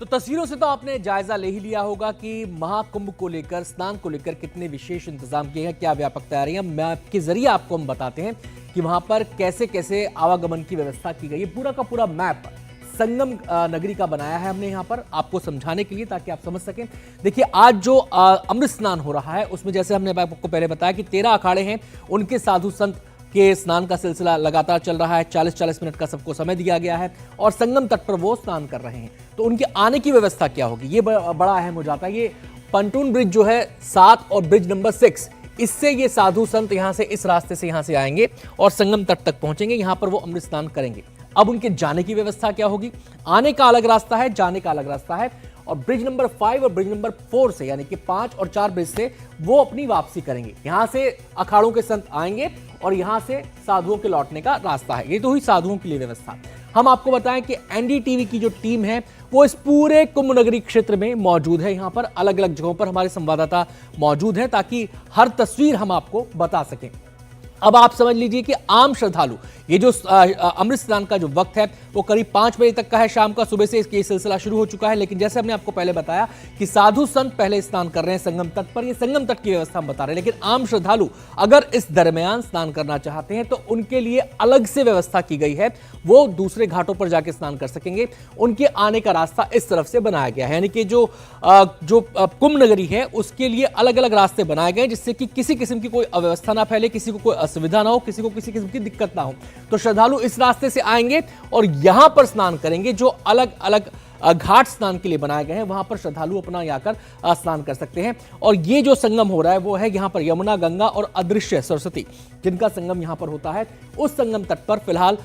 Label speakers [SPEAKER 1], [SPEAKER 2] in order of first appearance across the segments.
[SPEAKER 1] तो तस्वीरों से तो आपने जायजा ले ही लिया होगा कि महाकुंभ को लेकर, स्नान को लेकर कितने विशेष इंतजाम किए हैं, क्या व्यापक तैयारियां मैप के जरिए आपको हम बताते हैं कि वहां पर कैसे कैसे आवागमन की व्यवस्था की गई है। पूरा का पूरा मैप संगम नगरी का बनाया है हमने यहाँ पर आपको समझाने के लिए, ताकि आप समझ सकें। देखिए, आज जो अमृत स्नान हो रहा है उसमें जैसे हमने आपको पहले बताया कि 13 अखाड़े हैं, उनके साधु संत के स्नान का सिलसिला लगातार चल रहा है। 40-40 मिनट का सबको समय दिया गया है और संगम तट पर वो स्नान कर रहे हैं। तो उनके आने की व्यवस्था क्या होगी, ये बड़ा अहम हो जाता है। ये पंटून ब्रिज जो है 7 और ब्रिज नंबर 6, इससे ये साधु संत यहाँ से, इस रास्ते से यहाँ से आएंगे और संगम तट तक पहुंचेंगे। यहाँ पर वो अमृत स्नान करेंगे। अब उनके जाने की व्यवस्था क्या होगी? आने का अलग रास्ता है, जाने का अलग रास्ता है। और ब्रिज नंबर 5 और ब्रिज नंबर 4 से, यानी कि 5 और 4 ब्रिज से वो अपनी वापसी करेंगे। यहां से अखाड़ों के संत आएंगे और यहां से साधुओं के लौटने का रास्ता है। ये तो हुई साधुओं के लिए व्यवस्था। हम आपको बताएं कि एनडीटीवी की जो टीम है वो इस पूरे कुंभ नगरी क्षेत्र में मौजूद है। यहां पर अलग अलग जगहों पर हमारे संवाददाता मौजूद हैं ताकि हर तस्वीर हम आपको बता सकें। अब आप समझ लीजिए कि आम श्रद्धालु, ये जो अमृत स्नान का जो वक्त है वो करीब 5 बजे तक का है शाम का। सुबह से इसके सिलसिला शुरू हो चुका है, लेकिन जैसे हमने आपको पहले बताया कि साधु संत पहले स्नान कर रहे हैं संगम तट पर। ये संगम तट की व्यवस्था हम बता रहे हैं, लेकिन आम श्रद्धालु अगर इस दरमियान स्नान करना चाहते हैं तो उनके लिए अलग से व्यवस्था की गई है। वो दूसरे घाटों पर जाके स्नान कर सकेंगे। उनके आने का रास्ता इस तरफ से बनाया गया है, यानी कि जो कुंभ नगरी है उसके लिए अलग अलग रास्ते बनाए गए, जिससे कि किसी किस्म की कोई अव्यवस्था ना फैले, किसी को कोई असुविधा ना हो, किसी को किसी किस्म की दिक्कत ना हो। तो श्रद्धालु इस रास्ते से आएंगे और यहां पर स्नान करेंगे। जो अलग अलग घाट स्नान के लिए बनाए गए हैं वहां पर श्रद्धालु अपना जाकर स्नान कर सकते हैं। और ये जो संगम हो रहा है वो है यहां पर यमुना, गंगा और अदृश्य सरस्वती, जिनका संगम यहां पर होता है। उस संगम तट पर फिलहाल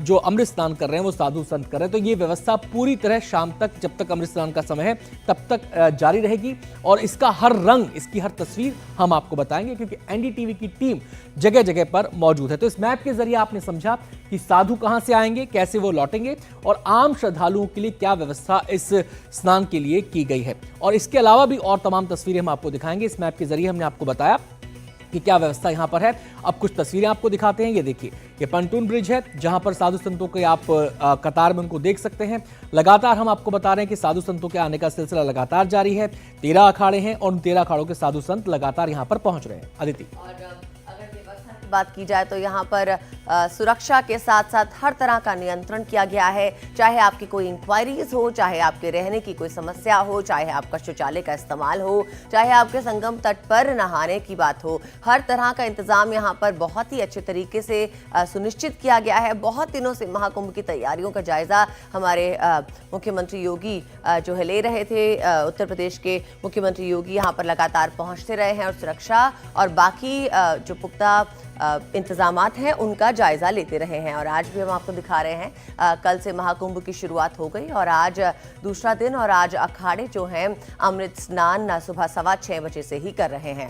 [SPEAKER 1] जो अमृत स्नान कर रहे हैं वो साधु संत कर रहे हैं। तो ये व्यवस्था पूरी तरह शाम तक, जब तक अमृत स्नान का समय है तब तक जारी रहेगी। और इसका हर रंग, इसकी हर तस्वीर हम आपको बताएंगे, क्योंकि एनडीटीवी की टीम जगह जगह पर मौजूद है। तो इस मैप के जरिए आपने समझा कि साधु कहां से आएंगे, कैसे वो लौटेंगे और आम श्रद्धालुओं के लिए क्या व्यवस्था इस स्नान के लिए की गई है। और इसके अलावा भी और तमाम तस्वीरें हम आपको दिखाएंगे। इस मैप के जरिए हमने आपको बताया कि क्या व्यवस्था यहां पर है। अब कुछ तस्वीरें आपको दिखाते हैं। ये देखिए, ये पंटून ब्रिज है जहां पर साधु संतों के आप कतार में उनको देख सकते हैं। लगातार हम आपको बता रहे हैं कि साधु संतों के आने का सिलसिला लगातार जारी है। 13 अखाड़े हैं और उन 13 अखाड़ों के साधु संत लगातार यहां पर पहुंच रहे हैं। अदिति,
[SPEAKER 2] बात की जाए तो यहाँ पर सुरक्षा के साथ साथ हर तरह का नियंत्रण किया गया है। चाहे आपकी कोई इंक्वायरीज हो, चाहे आपके रहने की कोई समस्या हो, चाहे आपका शौचालय का इस्तेमाल हो, चाहे आपके संगम तट पर नहाने की बात हो, हर तरह का इंतजाम यहाँ पर बहुत ही अच्छे तरीके से सुनिश्चित किया गया है। बहुत दिनों से महाकुंभ की तैयारियों का जायजा हमारे मुख्यमंत्री योगी जो है ले रहे थे। उत्तर प्रदेश के मुख्यमंत्री योगी यहाँ पर लगातार पहुँचते रहे हैं और सुरक्षा और बाकी जो पुख्ता इंतजामात हैं उनका जायजा लेते रहे हैं। और आज भी हम आपको दिखा रहे हैं, कल से महाकुंभ की शुरुआत हो गई और आज दूसरा दिन, और आज अखाड़े जो हैं अमृत स्नान सुबह 6:15 बजे से ही कर रहे हैं।